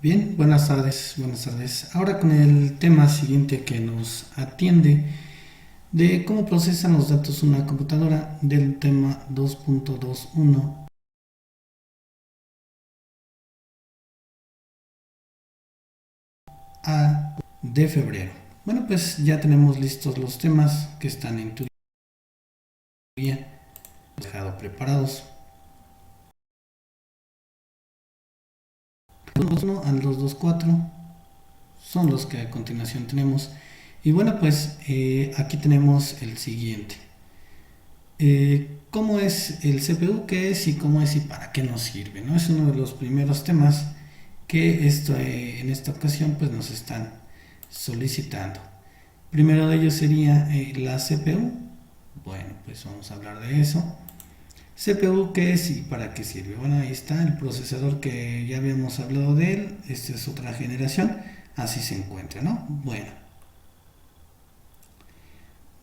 Bien, buenas tardes, buenas tardes. Ahora con el tema siguiente que nos atiende de cómo procesan los datos una computadora del tema 2.21 a de febrero. Bueno, pues ya tenemos listos los temas que están en tu guía, dejado preparados. 2.1 al 2.2.4 son los que a continuación tenemos. Y bueno, pues aquí tenemos el siguiente. ¿Cómo es el CPU? ¿Qué es y cómo es y para qué nos sirve? ¿No? Es uno de los primeros temas que en esta ocasión pues nos están solicitando. Primero de ellos sería la CPU. Bueno, pues vamos a hablar de eso. CPU, ¿qué es y para qué sirve? Bueno, ahí está el procesador que ya habíamos hablado de él. Esta es otra generación. Así se encuentra, ¿no? Bueno,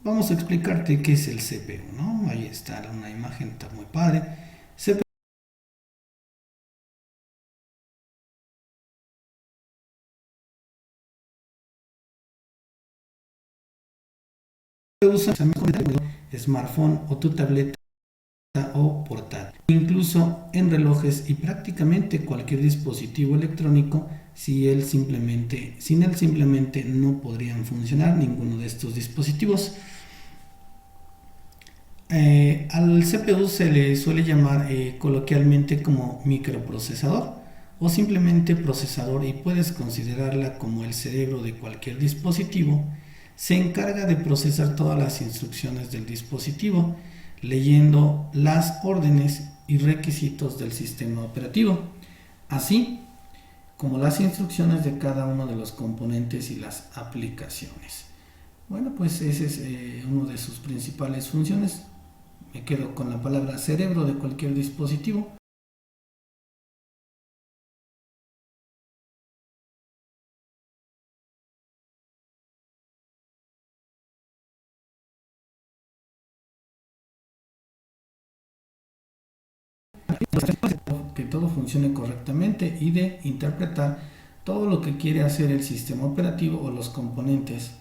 vamos a explicarte qué es el CPU, ¿no? Ahí está una imagen, está muy padre. Usa smartphone o tu tableta o portátil, incluso en relojes y prácticamente cualquier dispositivo electrónico. Sin él simplemente no podrían funcionar ninguno de estos dispositivos. Al CPU se le suele llamar coloquialmente como microprocesador o simplemente procesador, y puedes considerarla como el cerebro de cualquier dispositivo. Se encarga de procesar todas las instrucciones del dispositivo, leyendo las órdenes y requisitos del sistema operativo, así como las instrucciones de cada uno de los componentes y las aplicaciones. Bueno, pues ese es uno de sus principales funciones. Me quedo con la palabra cerebro de cualquier dispositivo. Que todo funcione correctamente y de interpretar todo lo que quiere hacer el sistema operativo o los componentes,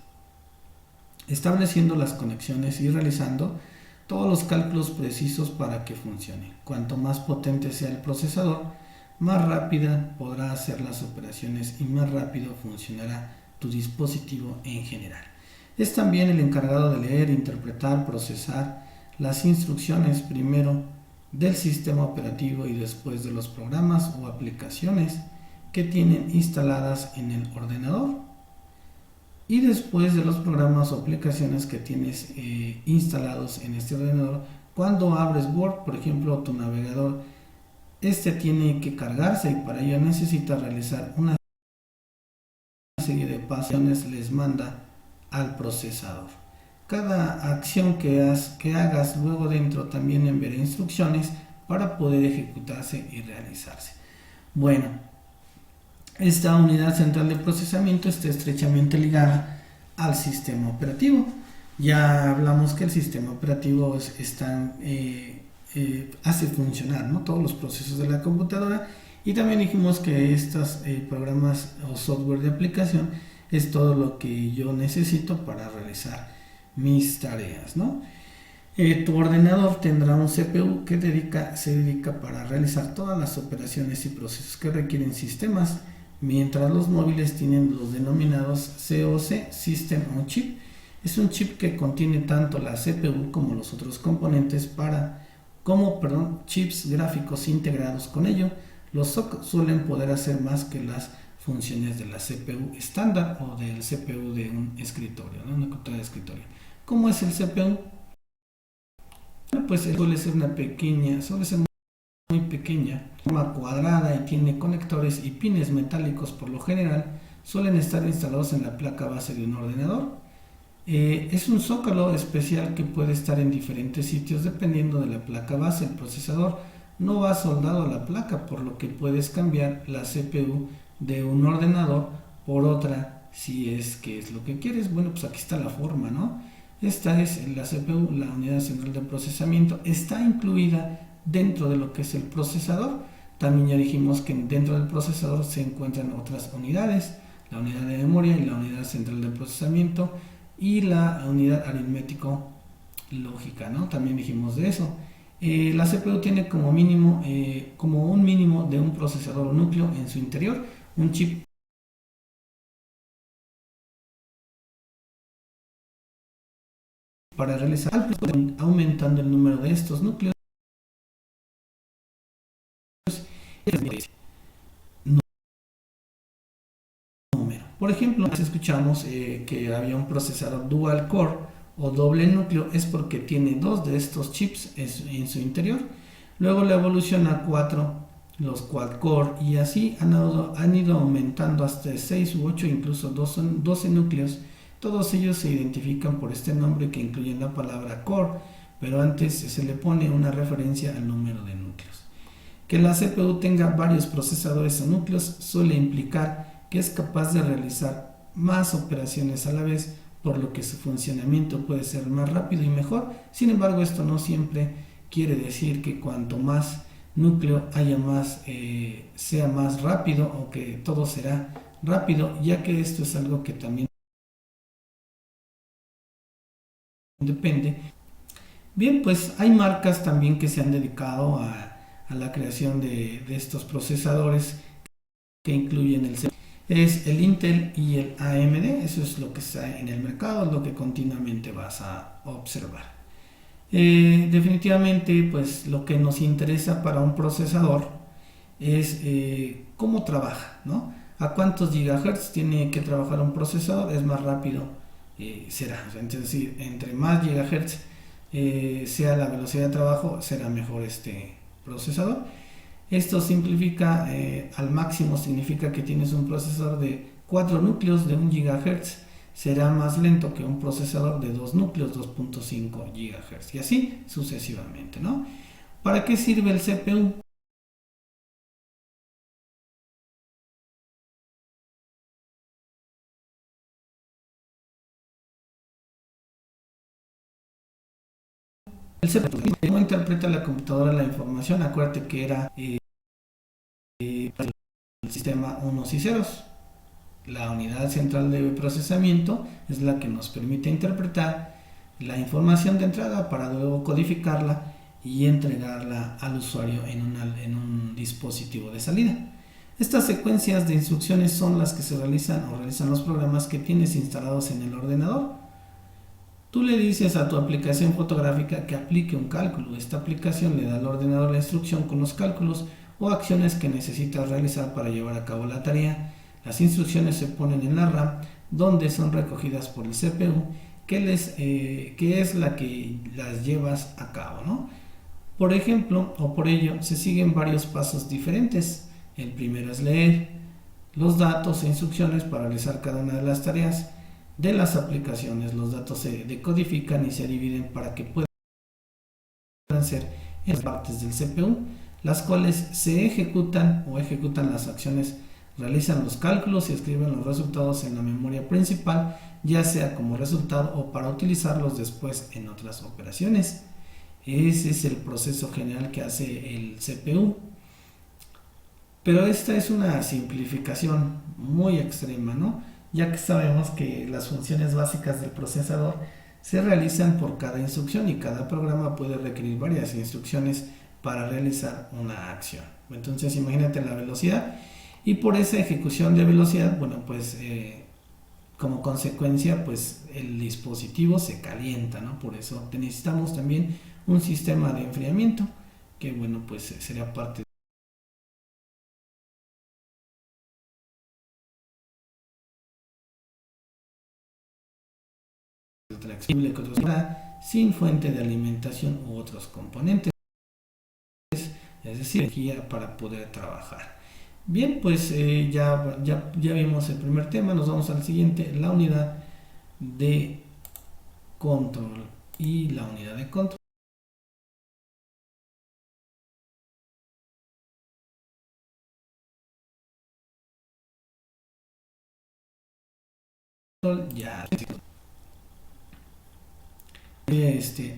estableciendo las conexiones y realizando todos los cálculos precisos para que funcione. Cuanto más potente sea el procesador, más rápida podrá hacer las operaciones y más rápido funcionará tu dispositivo en general. Es también el encargado de leer, interpretar, procesar las instrucciones primero del sistema operativo y después de los programas o aplicaciones que tienen instaladas en el ordenador, y después de los programas o aplicaciones que tienes instalados en este ordenador. Cuando abres Word, por ejemplo, tu navegador, este tiene que cargarse y para ello necesita realizar una serie de pasos les manda al procesador. Cada acción que hagas luego dentro también enviará instrucciones para poder ejecutarse y realizarse. Bueno, esta unidad central de procesamiento está estrechamente ligada al sistema operativo. Ya hablamos que el sistema operativo hace funcionar, ¿no?, todos los procesos de la computadora, y también dijimos que estos programas o software de aplicación es todo lo que yo necesito para realizar mis tareas, ¿no? Tu ordenador tendrá un CPU que se dedica para realizar todas las operaciones y procesos que requieren sistemas, mientras los móviles tienen los denominados COC, System on Chip. Es un chip que contiene tanto la CPU como los otros componentes chips gráficos integrados con ello. Los SOC suelen poder hacer más que las funciones de la CPU estándar o del CPU de un escritorio, ¿no?, una computadora de escritorio. ¿Cómo es el CPU? Bueno, pues suele ser muy pequeña, forma cuadrada y tiene conectores y pines metálicos. Por lo general suelen estar instalados en la placa base de un ordenador. Es un zócalo especial que puede estar en diferentes sitios dependiendo de la placa base. El procesador no va soldado a la placa, por lo que puedes cambiar la CPU de un ordenador por otra si es que es lo que quieres. Bueno, pues aquí está la forma, ¿no? Esta es la CPU, la unidad central de procesamiento. Está incluida dentro de lo que es el procesador. También ya dijimos que dentro del procesador se encuentran otras unidades, la unidad de memoria y la unidad central de procesamiento y la unidad aritmético lógica, ¿no? También dijimos de eso. La CPU tiene como mínimo, como un mínimo de un procesador o núcleo en su interior, un chip para realizar aumentando el número de estos núcleos. Por ejemplo, si escuchamos que había un procesador dual core o doble núcleo, es porque tiene dos de estos chips en su interior. Luego la evolución a 4, los quad core, y así han ido aumentando hasta 6 u 8, incluso 12 núcleos. Todos ellos se identifican por este nombre que incluyen la palabra core, pero antes se le pone una referencia al número de núcleos. Que la CPU tenga varios procesadores o núcleos suele implicar que es capaz de realizar más operaciones a la vez, por lo que su funcionamiento puede ser más rápido y mejor. Sin embargo, esto no siempre quiere decir que cuanto más núcleo haya más, sea más rápido o que todo será rápido, ya que esto es algo que también depende. Bien, pues hay marcas también que se han dedicado a la creación de estos procesadores que incluyen es el Intel y el AMD. Eso es lo que está en el mercado, es lo que continuamente vas a observar. Definitivamente, pues lo que nos interesa para un procesador es cómo trabaja, ¿no? A cuántos gigahertz tiene que trabajar un procesador, es más rápido será. Es decir, entre más gigahertz sea la velocidad de trabajo, será mejor este procesador. Esto simplifica al máximo, significa que tienes un procesador de 4 núcleos de 1 GHz, será más lento que un procesador de 2 núcleos, 2.5 GHz, y así sucesivamente, ¿no? ¿Para qué sirve el CPU? El CPU, ¿cómo interpreta la computadora la información? Acuérdate que era el sistema unos y ceros. La unidad central de procesamiento es la que nos permite interpretar la información de entrada para luego codificarla y entregarla al usuario en un dispositivo de salida. Estas secuencias de instrucciones son las que se realizan o realizan los programas que tienes instalados en el ordenador. Tú le dices a tu aplicación fotográfica que aplique un cálculo. Esta aplicación le da al ordenador la instrucción con los cálculos o acciones que necesitas realizar para llevar a cabo la tarea. Las instrucciones se ponen en la RAM, donde son recogidas por el CPU, que es la que las llevas a cabo, ¿no? Por ejemplo, o por ello, se siguen varios pasos diferentes. El primero es leer los datos e instrucciones para realizar cada una de las tareas de las aplicaciones. Los datos se decodifican y se dividen para que puedan ser en partes del CPU, las cuales se ejecutan o ejecutan las acciones, realizan los cálculos y escriben los resultados en la memoria principal, ya sea como resultado o para utilizarlos después en otras operaciones. Ese es el proceso general que hace el CPU. Pero esta es una simplificación muy extrema, ¿no? Ya que sabemos que las funciones básicas del procesador se realizan por cada instrucción y cada programa puede requerir varias instrucciones para realizar una acción. Entonces imagínate la velocidad, y por esa ejecución de velocidad, bueno, pues como consecuencia, pues el dispositivo se calienta, ¿no? Por eso necesitamos también un sistema de enfriamiento, que bueno, pues sería parte flexible que otros sin fuente de alimentación u otros componentes, es decir, energía para poder trabajar. Bien, pues ya vimos el primer tema, nos vamos al siguiente, la unidad de control. Y la unidad de control ya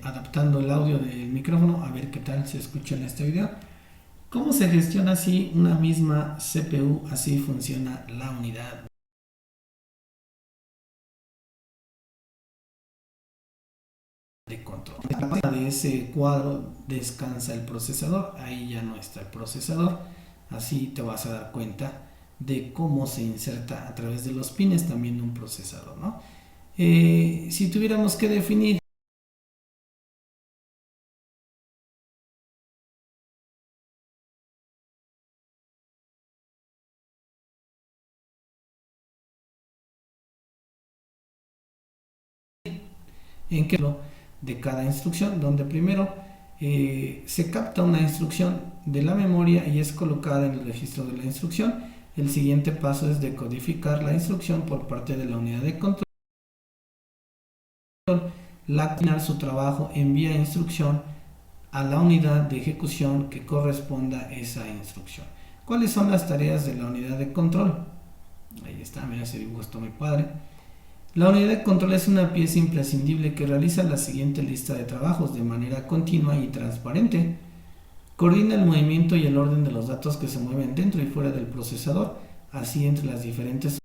adaptando el audio del micrófono a ver qué tal se escucha en este video. ¿Cómo se gestiona así una misma CPU? Así funciona la unidad de control. De ese cuadro descansa el procesador, ahí ya no está el procesador, así te vas a dar cuenta de cómo se inserta a través de los pines también un procesador, ¿no? Si tuviéramos que definir en qué de cada instrucción, donde primero se capta una instrucción de la memoria y es colocada en el registro de la instrucción. El siguiente paso es decodificar la instrucción por parte de la unidad de control. La final su trabajo envía instrucción a la unidad de ejecución que corresponda a esa instrucción. ¿Cuáles son las tareas de la unidad de control? Ahí está, mira, ese dibujo está muy padre. La unidad de control es una pieza imprescindible que realiza la siguiente lista de trabajos de manera continua y transparente. Coordina el movimiento y el orden de los datos que se mueven dentro y fuera del procesador, así entre las diferentes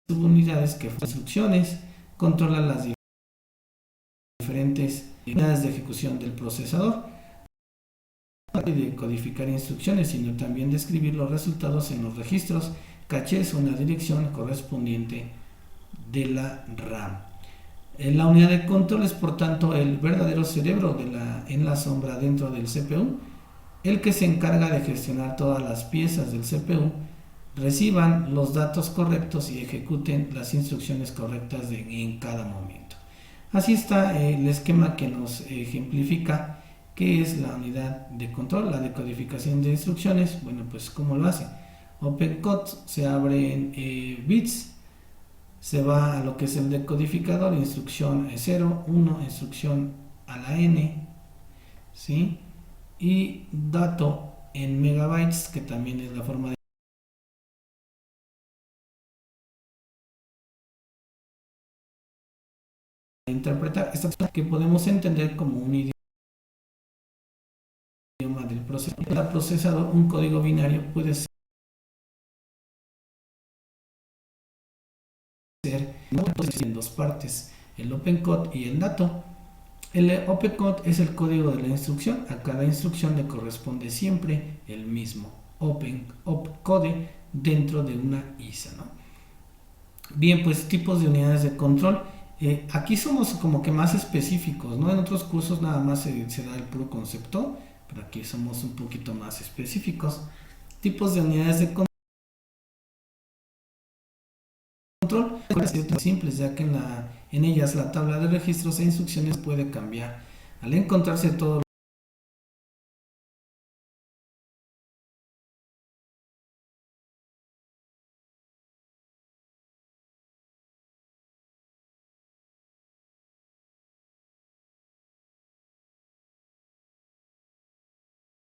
subunidades que fueron instrucciones. Controla las diferentes unidades de ejecución del procesador. No de codificar instrucciones, sino también de escribir los resultados en los registros, cachés o en la dirección correspondiente de la RAM. La unidad de control es por tanto el verdadero cerebro en la sombra dentro del CPU, el que se encarga de gestionar todas las piezas del CPU, reciban los datos correctos y ejecuten las instrucciones correctas en cada momento. Así está el esquema que nos ejemplifica qué es la unidad de control, la decodificación de instrucciones. Bueno, pues ¿cómo lo hace? OpenCode se abre en bits, se va a lo que es el decodificador, instrucción 0, 1, instrucción a la n, ¿sí? Y dato en megabytes, que también es la forma de interpretar esta que podemos entender como un idioma del procesador. Cada procesador, un código binario puede ser en dos partes, el OpenCode y el dato. El OpenCode es el código de la instrucción. A cada instrucción le corresponde siempre el mismo opcode dentro de una ISA, ¿no? Bien, pues tipos de unidades de control. Aquí somos como que más específicos, ¿no? En otros cursos nada más se da el puro concepto, pero aquí somos un poquito más específicos. Tipos de unidades de control simples, ya que en ellas la tabla de registros e instrucciones puede cambiar. Al encontrarse todo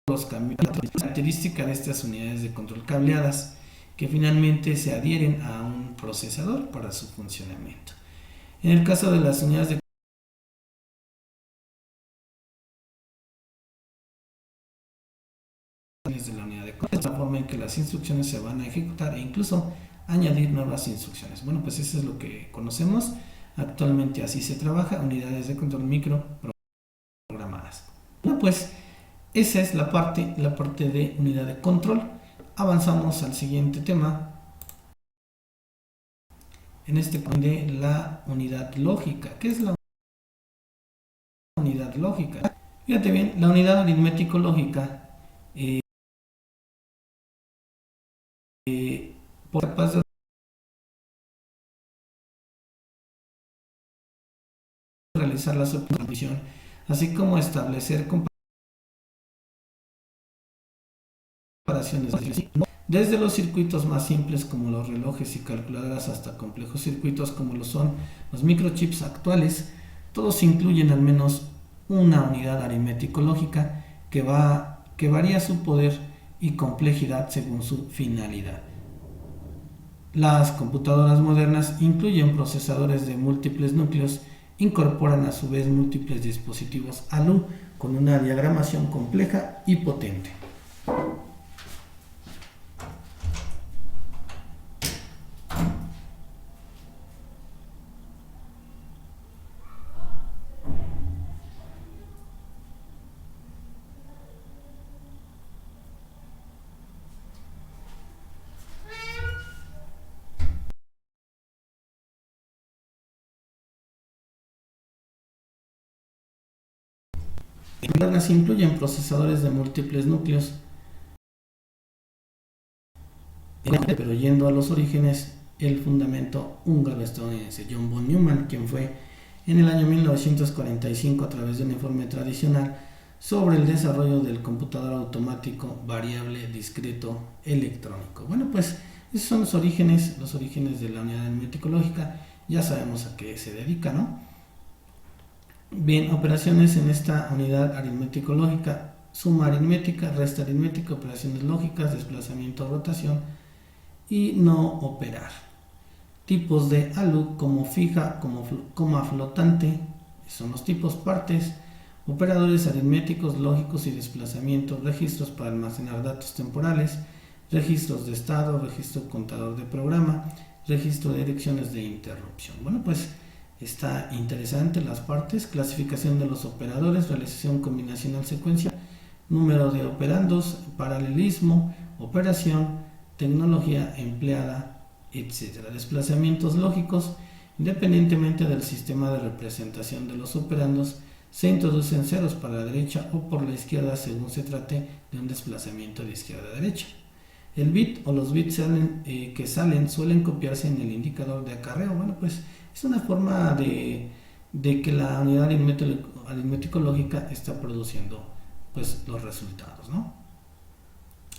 los cambios, característica de estas unidades de control cableadas que finalmente se adhieren a un procesador para su funcionamiento. En el caso de las unidades de la unidad de control, es la forma en que las instrucciones se van a ejecutar e incluso añadir nuevas instrucciones. Bueno, pues eso es lo que conocemos. Actualmente así se trabaja, unidades de control micro programadas. Bueno, pues esa es la parte de unidad de control. Avanzamos al siguiente tema. En este de la unidad lógica. ¿Qué es la unidad lógica? Fíjate bien, la unidad aritmético-lógica por capaz de realizar la subdivisión, así como establecer comparaciones desde los circuitos más simples como los relojes y calculadoras hasta complejos circuitos como lo son los microchips actuales. Todos incluyen al menos una unidad aritmético-lógica que varía su poder y complejidad según su finalidad. Las computadoras modernas incluyen procesadores de múltiples núcleos, incorporan a su vez múltiples dispositivos ALU con una diagramación compleja y potente. Se incluyen procesadores de múltiples núcleos, pero yendo a los orígenes, el fundamento húngaro-estadounidense John von Neumann, quien fue en el año 1945 a través de un informe tradicional sobre el desarrollo del computador automático variable discreto electrónico. Bueno, pues esos son los orígenes de la unidad aritmética lógica. Ya sabemos a qué se dedica, ¿no? Bien, operaciones en esta unidad aritmético-lógica: suma aritmética, resta aritmética, operaciones lógicas, desplazamiento, rotación y no operar. Tipos de ALU: como fija, coma flotante, son los tipos. Partes: operadores aritméticos, lógicos y desplazamiento, registros para almacenar datos temporales, registros de estado, registro contador de programa, registro de direcciones de interrupción. Bueno, pues está interesante las partes: clasificación de los operadores, realización combinacional secuencial, número de operandos, paralelismo, operación, tecnología empleada, etc. Desplazamientos lógicos: independientemente del sistema de representación de los operandos, se introducen ceros para la derecha o por la izquierda según se trate de un desplazamiento de izquierda a derecha. El bit o los bits que salen suelen copiarse en el indicador de acarreo. Bueno, pues es una forma de que la unidad aritmético-lógica está produciendo pues los resultados, ¿no?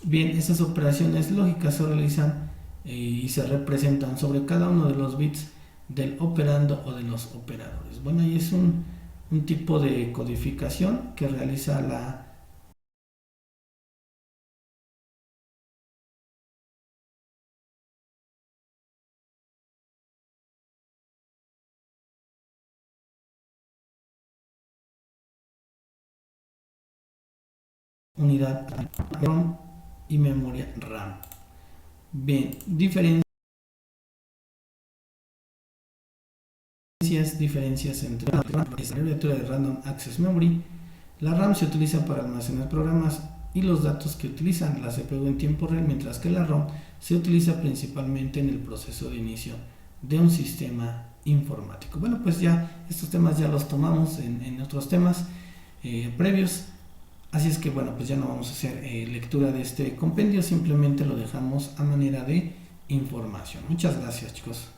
Bien, estas operaciones lógicas se realizan y se representan sobre cada uno de los bits del operando o de los operadores. Bueno, ahí es un tipo de codificación que realiza la unidad ROM y memoria RAM. Bien, diferencias entre la RAM y la abreviatura de Random Access Memory. La RAM se utiliza para almacenar programas y los datos que utilizan la CPU en tiempo real, mientras que la ROM se utiliza principalmente en el proceso de inicio de un sistema informático. Bueno, pues ya estos temas ya los tomamos en otros temas previos. Así es que bueno, pues ya no vamos a hacer lectura de este compendio, simplemente lo dejamos a manera de información. Muchas gracias, chicos.